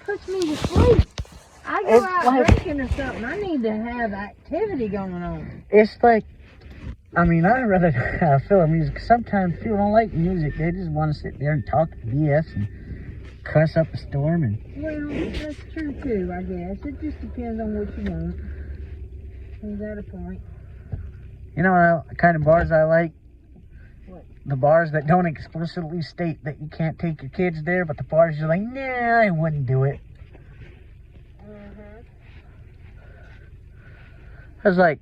puts me to sleep. I go It's out like- drinking or something. I need to have activity going on. It's like, I mean, I'd rather feel music. Sometimes people don't like music. They just want to sit there and talk BS and cuss up a storm. And Well, that's true too, I guess. It just depends on what you want. Is that a point? you know what kind of bars I like? What? The bars that don't explicitly state that you can't take your kids there, but the bars you're like, nah, I wouldn't do it. It's like,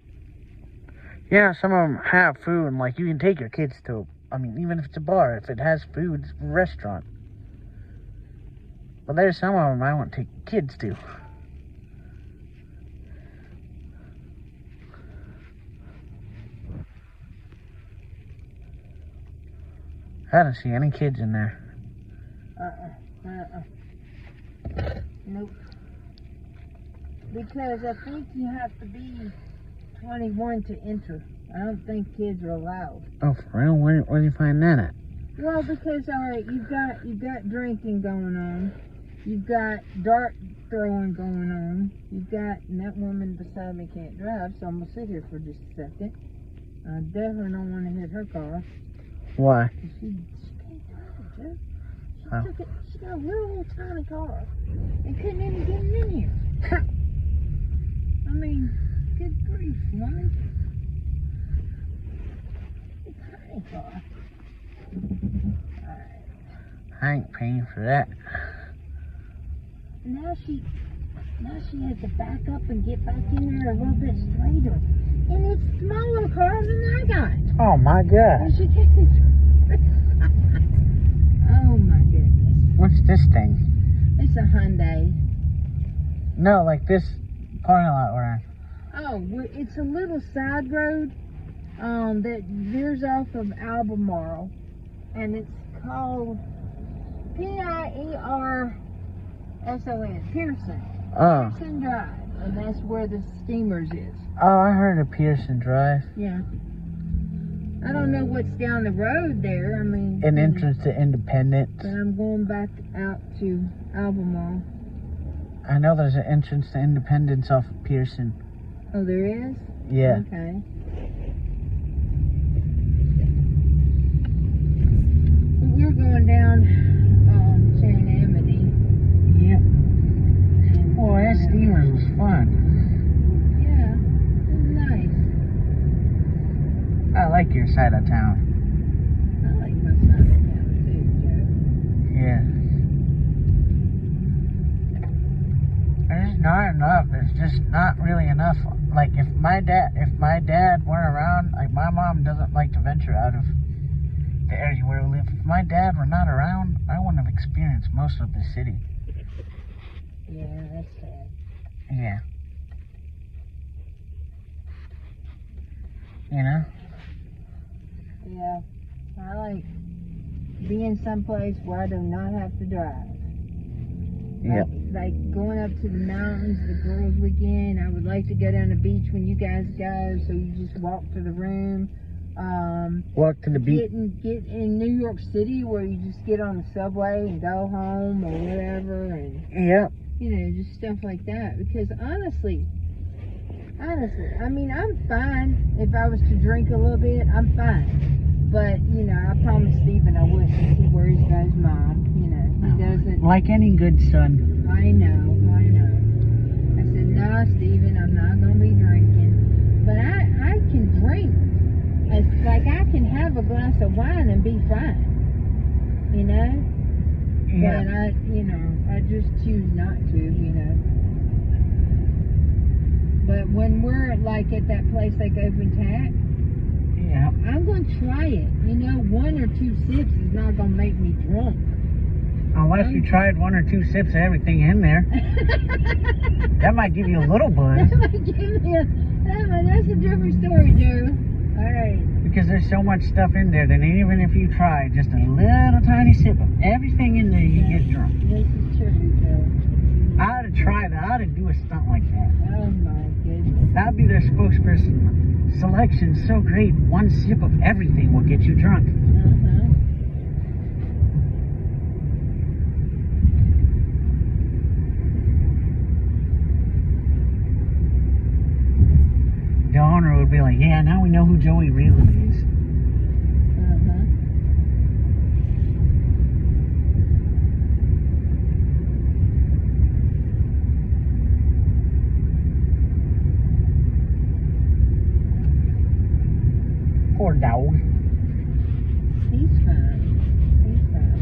yeah, some of them have food, and like you can take your kids to. I mean, even if it's a bar, if it has food, it's a restaurant. But there's some of them I won't take kids to. I don't see any kids in there. Nope. Because I think you have to be 21 to enter. I don't think kids are allowed. Oh, for real? Where do you find that at? Well, because all right, you've got drinking going on, you've got dart throwing going on, you've got, and that woman beside me can't drive, so I'm gonna sit here for just a second. I definitely don't want to hit her car. Why? She can't drive, Joe. She Oh. took it. She got a little tiny car and couldn't even get it in here. I mean, good grief, woman. Tiny car. I ain't paying for that. Now she has to back up and get back in there a little bit straighter. And it's smaller car than I got. Oh my God. And she can't. Oh my goodness. What's this thing? It's a Hyundai. No, like this parking lot we're at. Oh, it's a little side road that veers off of Albemarle. And it's called Pierson. Pearson. Oh. Pearson Drive. And that's where the Steamers is. Oh, I heard of Pearson Drive. Yeah. I don't know what's down the road there. I mean... An entrance to Independence. But I'm going back out to Albemarle. I know there's an entrance to Independence off of Pearson. Oh, there is? Yeah. Okay. We're going down Sharon Amity. Yep. And, Boy, that steamer was fun. Yeah, it was nice. I like your side of town. I like my side of town too, Joe. Yeah. There's not enough. There's just not really enough. Like if my dad weren't around, like my mom doesn't like to venture out of the area where we live. If my dad were not around, I wouldn't have experienced most of the city. Yeah, that's sad. Yeah. You know? Yeah, I like being someplace where I do not have to drive. Yep. Like going up to the mountains, the girls' weekend. I would like to go down the beach when you guys go, so you just walk to the room. Walk to the beach. Get in New York City where you just get on the subway and go home or whatever, and Yep. you know, just stuff like that. Because honestly, I mean, I'm fine if I was to drink a little bit. I'm fine, but you know, I promised Stephen I wouldn't. He worries about his mom. You know, he doesn't. Like any good son. I know. I said, no, Stephen, I'm not gonna be drinking, but I can drink. It's like I can have a glass of wine and be fine, you know? Yeah. But I just choose not to, you know? But when we're like at that place like Open Tack, Yeah. I'm going to try it. You know, 1 or 2 sips is not going to make me drunk. Unless you tried 1 or 2 sips of everything in there. That might give you a little buzz. That's a different story, Joe. All right. Because there's so much stuff in there that even if you try just a little tiny sip of everything in there, you get drunk. This is true, Joe. I ought to try that. I ought to do a stunt like that. Oh, my goodness. That'd be their spokesperson. Selection's so great, 1 sip of everything will get you drunk. Uh-huh. would be like, yeah, now we know who Joey really is. Poor dog. He's fine. He's fine.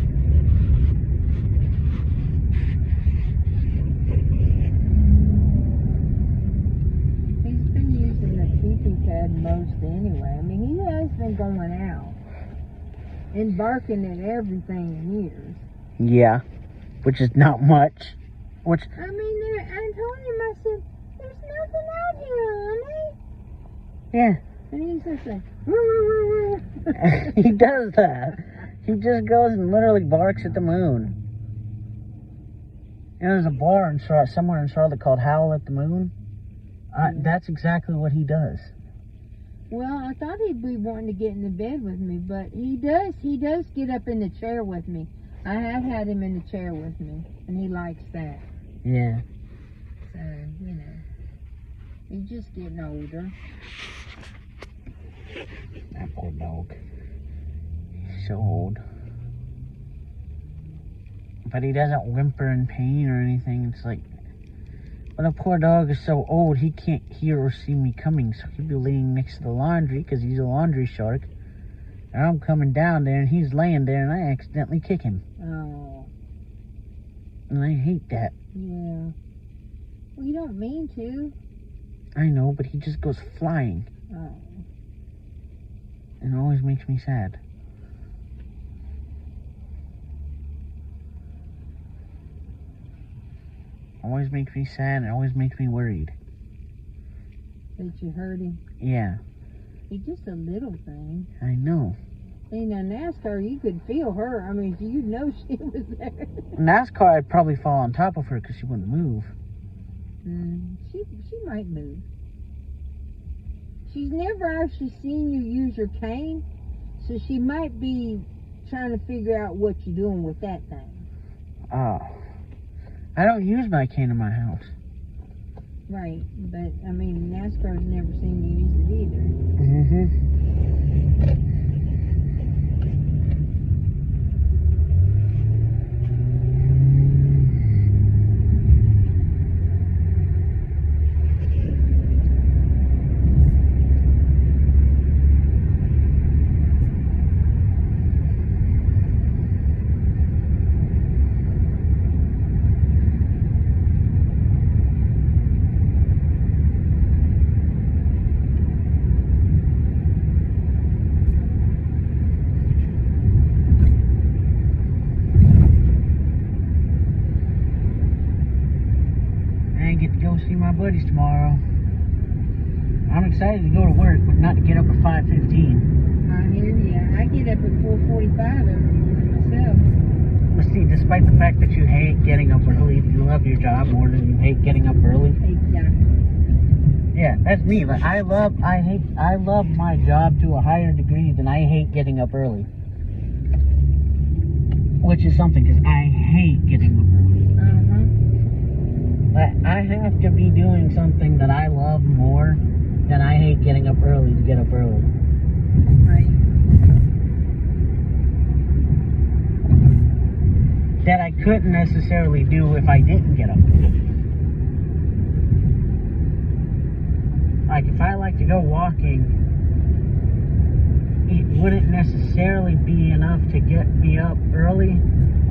He's been using the keeping pad most anyway. I mean, he has been going out and barking at everything in years. Yeah, which is not much. Which I mean, I told him, I said, there's nothing out here, honey. yeah. And he's just like, He does that. He just goes and literally barks at the moon. You know, there's a bar in somewhere in Charlotte called Howl at the Moon. That's exactly what he does. Well, I thought he'd be wanting to get in the bed with me, but he does get up in the chair with me. I have had him in the chair with me, and he likes that. Yeah. So, you know, he's just getting older. That poor dog. He's so old. But he doesn't whimper in pain or anything. It's like, but the poor dog is so old, he can't hear or see me coming. So he'd be laying next to the laundry because he's a laundry shark. And I'm coming down there and he's laying there and I accidentally kick him. Oh. And I hate that. Yeah. Well, you don't mean to. I know, but he just goes flying. Oh. And it always makes me sad. Always makes me sad and always makes me worried. That you hurt him? Yeah. It's just a little thing. I know. In a NASCAR, you could feel her. I mean, you know she was there. NASCAR, I'd probably fall on top of her because she wouldn't move. She might move. She's never actually seen you use your cane, so she might be trying to figure out what you're doing with that thing. I don't use my cane in my house. Right, but, I mean, NASCAR's never seen you use it either. See my buddies tomorrow. I'm excited to go to work, but not to get up at 5:15. I hear ya. I get up at 4:45 every morning myself. But see, despite the fact that you hate getting up early, you love your job more than you hate getting up early. Exactly. Yeah, that's me. Like I love my job to a higher degree than I hate getting up early. Which is something, because I hate getting up early. I have to be doing something that I love more than I hate getting up early to get up early. Right. That I couldn't necessarily do if I didn't get up. Like if I like to go walking, it wouldn't necessarily be enough to get me up early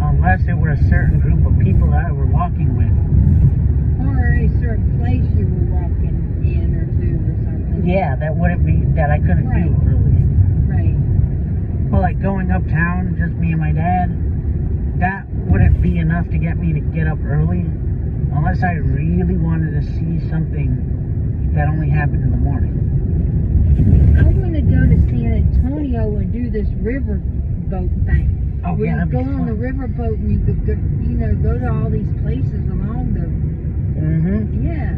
unless it were a certain group of people that I were walking with. Or a certain place you were walking in or to or something. Yeah, that I couldn't Right. do early. Right. Well, like going uptown, just me and my dad, that wouldn't be enough to get me to get up early unless I really wanted to see something that only happened in the morning. I want to go to San Antonio and do this river boat thing. Oh, where yeah, you that'd go be on the fun. river boat and you could go to all these places along the... Yeah.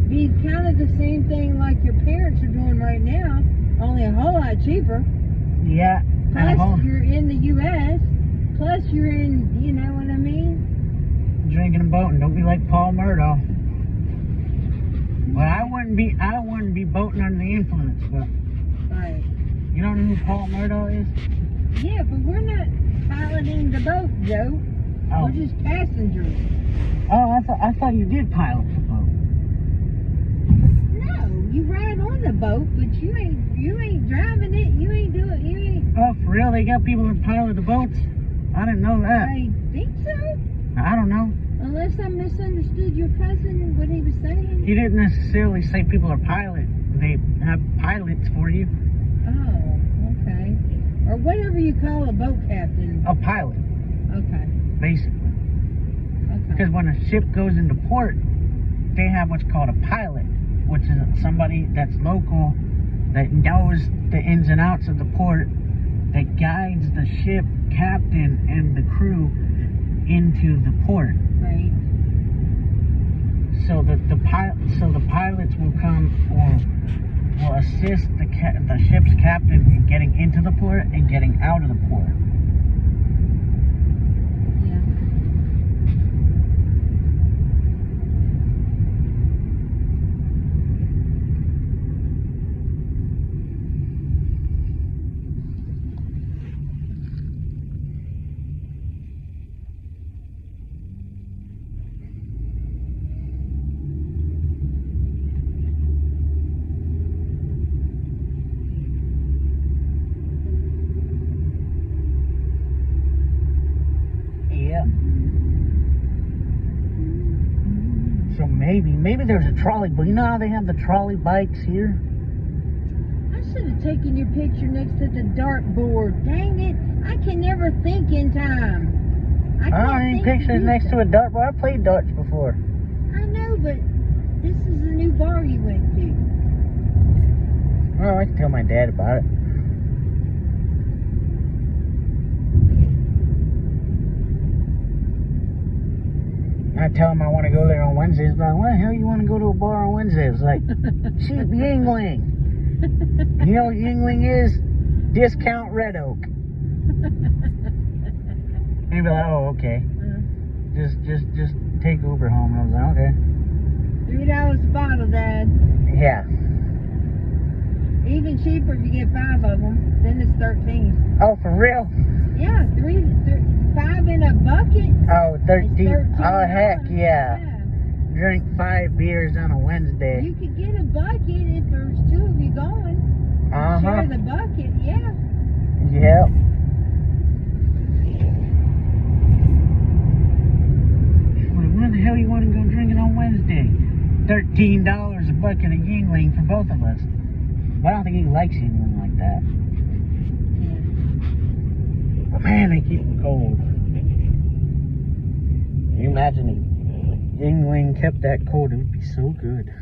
Be kind of the same thing like your parents are doing right now, only a whole lot cheaper. Yeah. Plus, you're in the U.S. Plus, you're in, you know what I mean? Drinking and boating. Don't be like Paul Murdo. wouldn't be boating under the influence, but Right. you don't know who Paul Murdoch is? Yeah, but we're not piloting the boat, Joe. Oh. We're just passengers. Oh, I thought you did pilot the boat. No, you ride on the boat, but you ain't driving it. You ain't. Oh, for real? They got people that pilot the boats? I didn't know that. I think so. I don't know. Unless I misunderstood your cousin, what he was saying. He didn't necessarily say people are pilot. They have pilots for you. Oh, okay. Or whatever you call a boat captain. A pilot, Okay. basically. Okay. Because when a ship goes into port, they have what's called a pilot, which is somebody that's local, that knows the ins and outs of the port, that guides the ship captain and the crew into the port. Right. So the pilots will come or will assist the ship's captain in getting into the port and getting out of the port. Yeah. Yeah. So maybe there's a trolley, but you know how they have the trolley bikes here? I should have taken your picture next to the dartboard. Dang it! I can never think in time. I don't need pictures next to a dartboard. I played darts before. I know, but this is the new bar you went to. Oh, I can tell my dad about it. I tell him I want to go there on Wednesdays, but why the hell you want to go to a bar on Wednesdays? Like, cheap Yingling. You know what Yingling is? Discount Red Oak. And he'd be like, oh, okay. Just take Uber home. And I was like, okay. $3 a bottle, Dad. Yeah. Even cheaper if you get 5 of them. Then it's 13. Oh, for real? Yeah, 5 in a bucket. Oh, 13. Oh, heck $13. yeah. Drink 5 beers on a Wednesday. You could get a bucket if there's 2 of you going. Share the bucket, yeah. Yep. Where the hell you want to go drinking on Wednesday? $13 a bucket of Yingling for both of us. But I don't think he likes Yingling like that. Yeah. But man, they keep them cold. Can you imagine if Yingling kept that cold? It would be so good.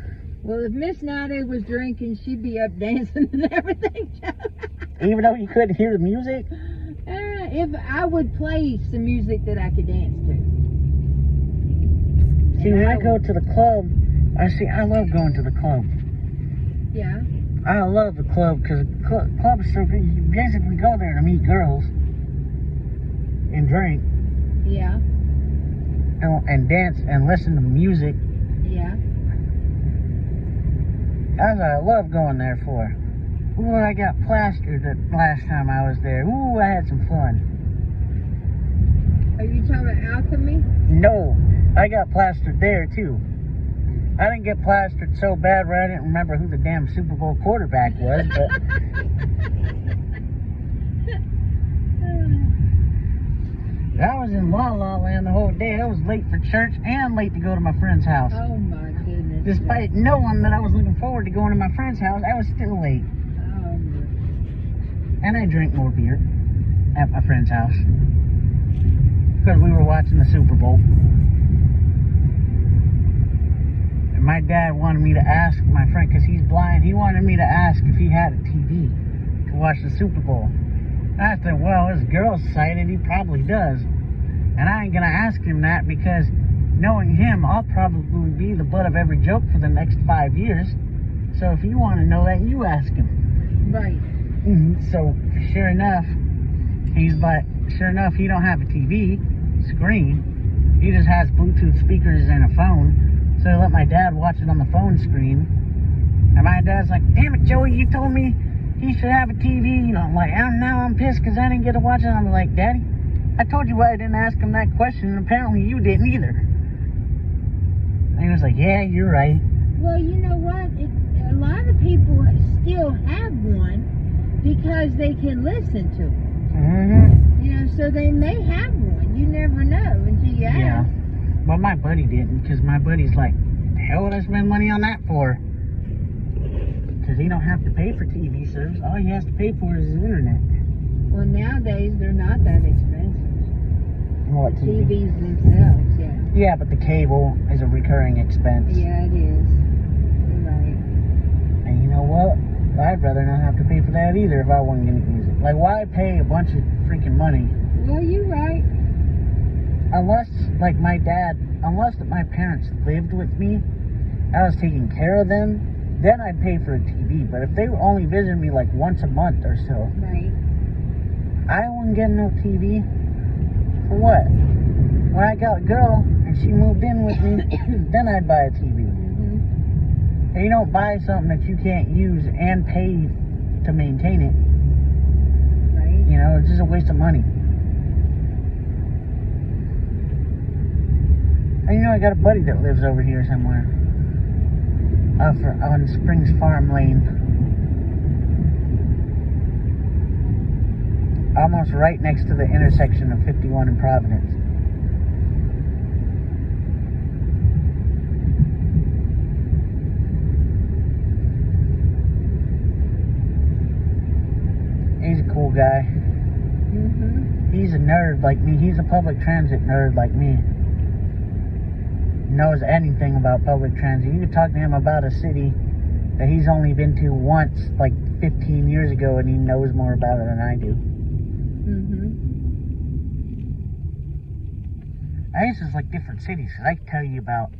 Well, if Miss Nadia was drinking, she'd be up dancing and everything. Even though you couldn't hear the music? If I would play some music that I could dance to. See, when I go to the club, I love going to the club. Yeah. I love the club because the club is so good. You basically go there to meet girls and drink. Yeah. And dance and listen to music. Yeah. That's what I love going there for. Ooh, I got plastered the last time I was there. Ooh, I had some fun. Are you talking about alchemy? No, I got plastered there too. I didn't get plastered so bad where I didn't remember who the damn Super Bowl quarterback was, but I was in La La Land the whole day. I was late for church and late to go to my friend's house. Oh my goodness. Despite knowing that I was looking forward to going to my friend's house, I was still late. And I drank more beer at my friend's house because we were watching the Super Bowl. And my dad wanted me to ask my friend, because he's blind, he wanted me to ask if he had a TV to watch the Super Bowl. I said, well, his girl's sighted, he probably does. And I ain't going to ask him that because knowing him, I'll probably be the butt of every joke for the next 5 years. So if you want to know that, you ask him. Right. So, sure enough, he don't have a TV screen. He just has Bluetooth speakers and a phone. So I let my dad watch it on the phone screen. And my dad's like, damn it, Joey, you told me he should have a TV. You know, I'm like, now I'm pissed because I didn't get to watch it. I'm like, Daddy, I told you why I didn't ask him that question, and apparently you didn't either. And he was like, yeah, you're right. Well, you know what? A lot of people still have one because they can listen to it. Mm-hmm. You know, so they may have one. You never know until you ask. Yeah. Well, my buddy didn't, because my buddy's like, the hell would I spend money on that for? Because he don't have to pay for TV service. All he has to pay for is his internet. Well, nowadays, they're not that expensive. What, TV? TVs themselves, yeah. Yeah, but the cable is a recurring expense. Yeah, it is. You're right. And you know what? I'd rather not have to pay for that either if I wasn't going to use it. Like, why pay a bunch of freaking money? Well, you're right. Unless my parents lived with me, I was taking care of them, then I'd pay for a TV. But if they were only visiting me like once a month or so, Right. I wouldn't get no TV. For what? When I got a girl and she moved in with me, then I'd buy a TV. Mm-hmm. And you don't buy something that you can't use and pay to maintain it. Right. You know, it's just a waste of money. And you know, I got a buddy that lives over here somewhere. On Springs Farm Lane. Almost right next to the intersection of 51 and Providence. He's a cool guy. Mm-hmm. He's a nerd like me. He's a public transit nerd like me. Knows anything about public transit. You could talk to him about a city that he's only been to once, like 15 years ago, and he knows more about it than I do. Mm-hmm. I guess it's like different cities. I could tell you about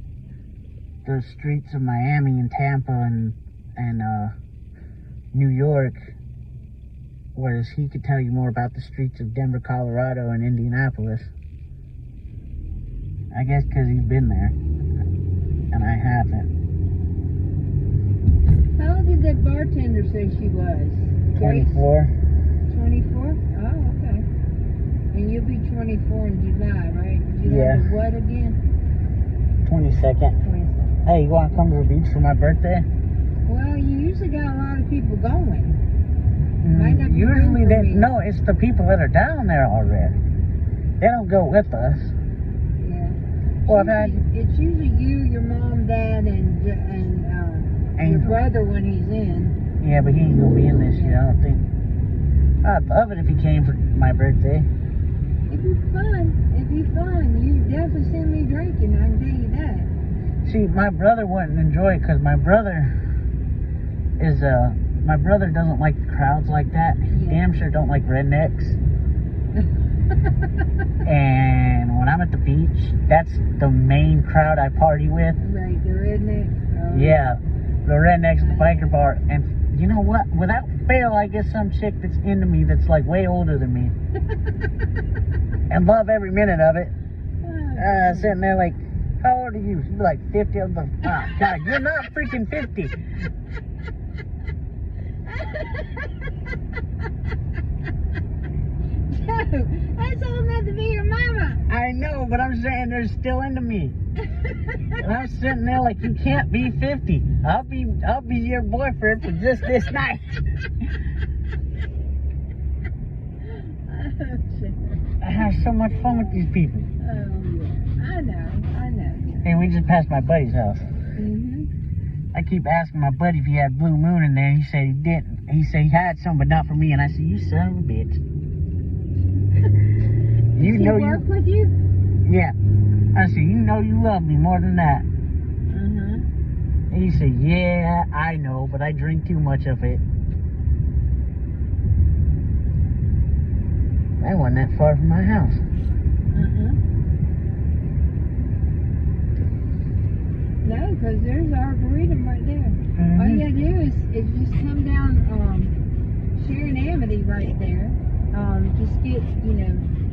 the streets of Miami and Tampa and New York, whereas he could tell you more about the streets of Denver, Colorado, and Indianapolis. I guess because he's been there, and I haven't. How old did that bartender say she was? 24. 24? Oh, okay. And you'll be 24 in July, right? July Yeah. the what again? 22nd. 22nd. Hey, you want to come to the beach for my birthday? Well, you usually got a lot of people going. Might not be Usually room for they me. no, it's the people that are down there already. They don't go with us. Yeah. Well, I've had It's usually you, your mom, dad, and your Angel. brother when he's in. Yeah, but he ain't gonna be in this year, I don't think. I'd love it if he came for my birthday. It'd be fun. It'd be fun. You definitely send me drinking, I can tell you that. See, my brother wouldn't enjoy it because my brother doesn't like the crowds like that. He Yeah. damn sure don't like rednecks. And when I'm at the beach, that's the main crowd I party with. Right, the redneck. Yeah, the rednecks at the biker bar. And you know what? Without fail, I get some chick that's into me that's like way older than me. And love every minute of it. Sitting there like, how old are you? She'd be like 50. I'm like, oh, God, you're not freaking 50. Joe, that's old enough to be your mama. I know, but I'm saying they're still into me. And I'm sitting there like, you can't be 50. I'll be your boyfriend for just this night. I have so much fun with these people. Oh, yeah. I know. Hey, we just passed my buddy's house. Mm-hmm. I keep asking my buddy if he had Blue Moon in there. He said he didn't. He said he had some, but not for me. And I said, you son of a bitch. You Does he know work with you? Yeah. I said, you know you love me more than that. Uh-huh. And he said, yeah, I know, but I drink too much of it. That wasn't that far from my house. Uh-huh. No, because there's Arboretum right there. Mm-hmm. All you gotta do is just come down Sharon Amity right there. Just get,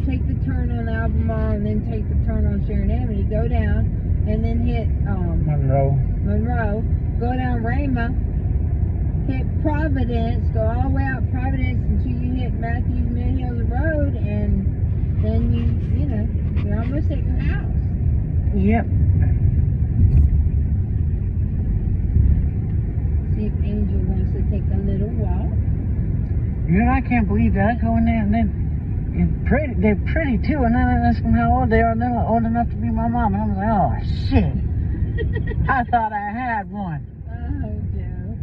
take the turn on Albemarle and then take the turn on Sharon Amity. Go down and then hit Monroe. Monroe. Go down Rama hit Providence, go all the way out Providence until you hit Matthews Mid Hills Road, and then you're almost at your house. Yep. See if Angel wants to take a little walk. You know, I can't believe that. I go in there and then they're pretty too, and then I ask them how old they are, and they're not old enough to be my mom, and I'm like, oh shit. I thought I had one. Oh, Joe.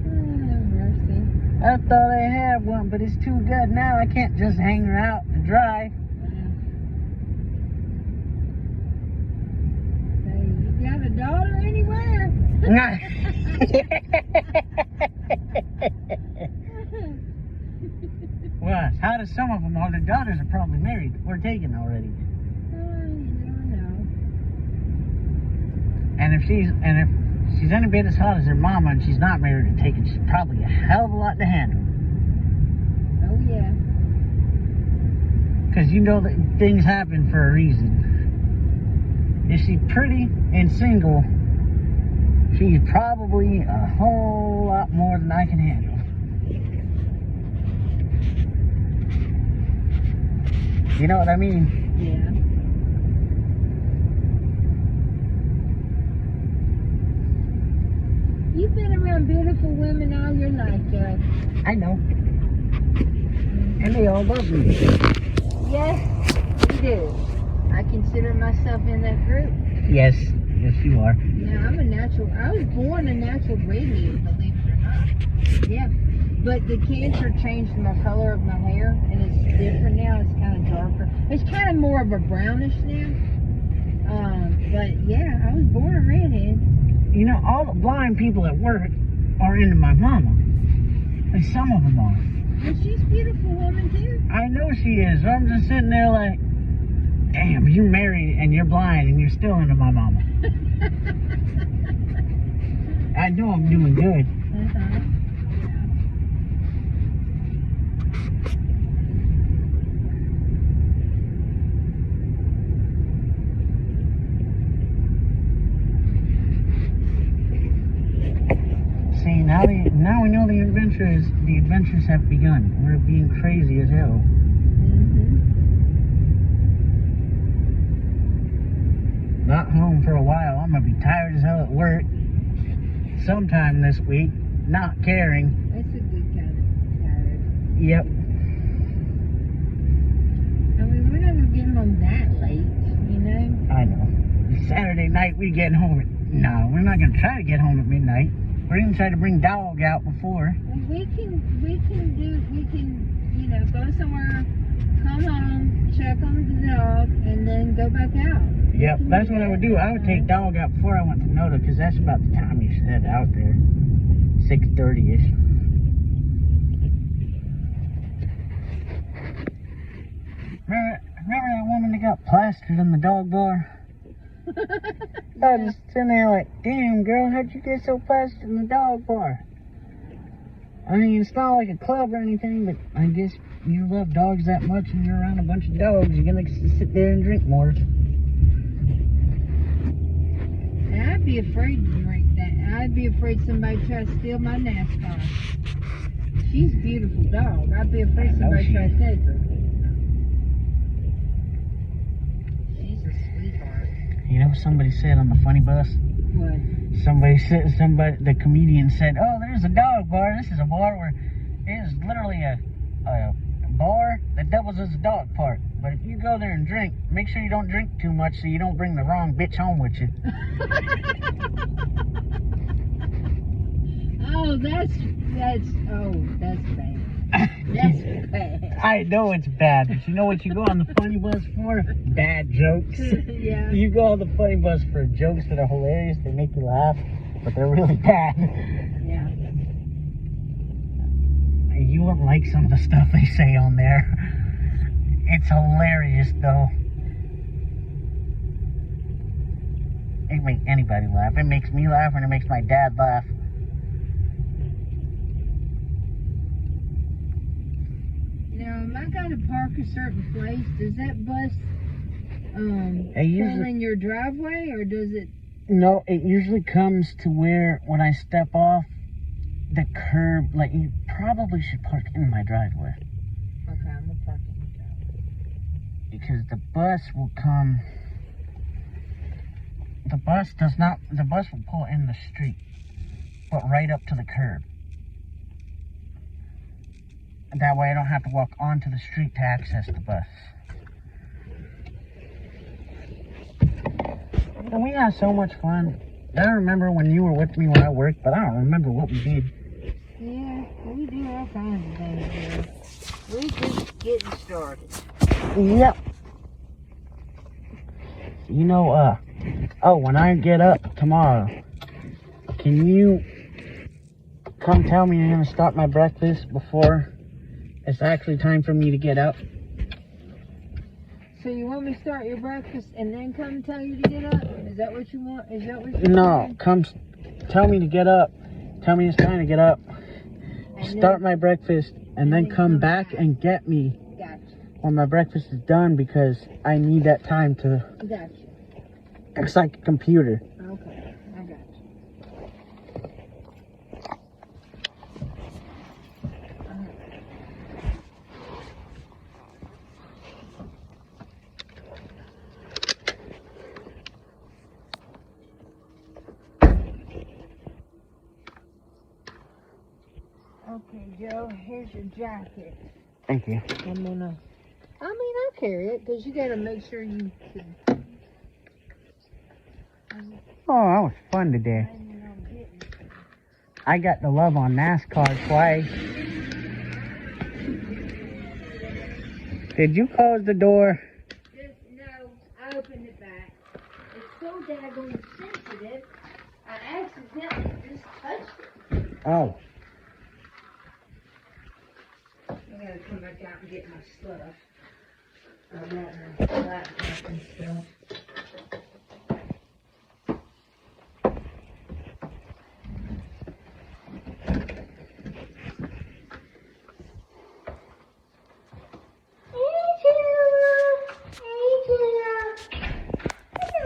Oh, mercy. I thought I had one, but it's too good now. I can't just hang her out and dry. Hey, you got a daughter anywhere? Well, how do some of them? All their daughters are probably married or taken already. You don't know. And if she's any bit as hot as her mama and she's not married or taken, she's probably a hell of a lot to handle. Oh yeah. Because you know that things happen for a reason. If she's pretty and single, she's probably a whole lot more than I can handle. You know what I mean? Yeah. You've been around beautiful women all your life, Joe. I know. And they all love me. Yes, you do. I consider myself in that group. Yes. Yes, you are. Yeah, I'm a natural. I was born a natural radiant, believe it or not. Yeah. But the cancer changed my color of my hair, and it's different now. It's kind of darker. It's kind of more of a brownish now. But yeah, I was born a redhead. You know, all the blind people at work are into my mama. And some of them are. Well, she's a beautiful woman, too. I know she is. I'm just sitting there like, damn, you married and you're blind and you're still into my mama. I know I'm doing good. Uh-huh. See, now we know the adventures have begun. We're being crazy as hell. Mm-hmm. Not home for a while. I'm gonna be tired as hell at work. Sometime this week, not caring. That's a good kind of tired. Yep. I mean, we're not going to get home that late, you know? I know. Saturday night we get home at... No, we're not gonna try to get home at midnight. We're gonna try to bring dog out before. Well, we can, go somewhere, come home, check on the dog, and then go back out. Yep, that's what I would do. I would take dog out before I went to Noda, because that's about the time you should head out there. 6:30ish. Remember that woman that got plastered in the dog bar? I was just sitting there like, damn girl, how'd you get so plastered in the dog bar? I mean, it's not like a club or anything, but I guess you love dogs that much and you're around a bunch of dogs, you're gonna sit there and drink more. I'd be afraid to drink that. I'd be afraid somebody tried to steal my NASCAR. She's a beautiful dog. I'd be afraid somebody tried to take her. She's a sweetheart. You know what somebody said on the funny bus? What? The comedian said, oh, there's a dog bar. This is a bar where it is literally a bar that doubles as a dog park. But if you go there and drink, make sure you don't drink too much so you don't bring the wrong bitch home with you. Oh, that's bad. That's bad. I know it's bad, but you know what you go on the funny bus for? Bad jokes. Yeah. You go on the funny bus for jokes that are hilarious, they make you laugh, but they're really bad. Yeah. You won't like some of the stuff they say on there. It's hilarious, though. It makes anybody laugh. It makes me laugh, and it makes my dad laugh. Now, am I going to park a certain place? Does that bus pull in your driveway, or does it No, it usually comes to where when I step off the curb, like you probably should park in my driveway. Okay, I'm gonna park in the driveway. Because the bus will come. The bus will pull in the street, but right up to the curb. That way I don't have to walk onto the street to access the bus. And we had so much fun. I remember when you were with me when I worked, but I don't remember what we did. Yeah, we do all kinds of things here. We just getting started. Yep. You know, when I get up tomorrow, can you come tell me you're gonna start my breakfast before it's actually time for me to get up? So you want me to start your breakfast and then come tell you to get up? Is that what you want? Is that what you're No, saying? come tell me to get up. Tell me it's time to get up. And Start my breakfast and then come back and get me Gotcha. when my breakfast is done because I need that time to. Gotcha. It's like a computer. Okay, I got you. Okay, Joe, here's your jacket. Thank you. I'll carry it because you gotta make sure you can. Oh, that was fun today. I got the love on NASCAR twice. Did you close the door? No, I opened it back. It's so daggone sensitive, I accidentally just touched it. Oh. I gotta come back out and get my stuff. I got my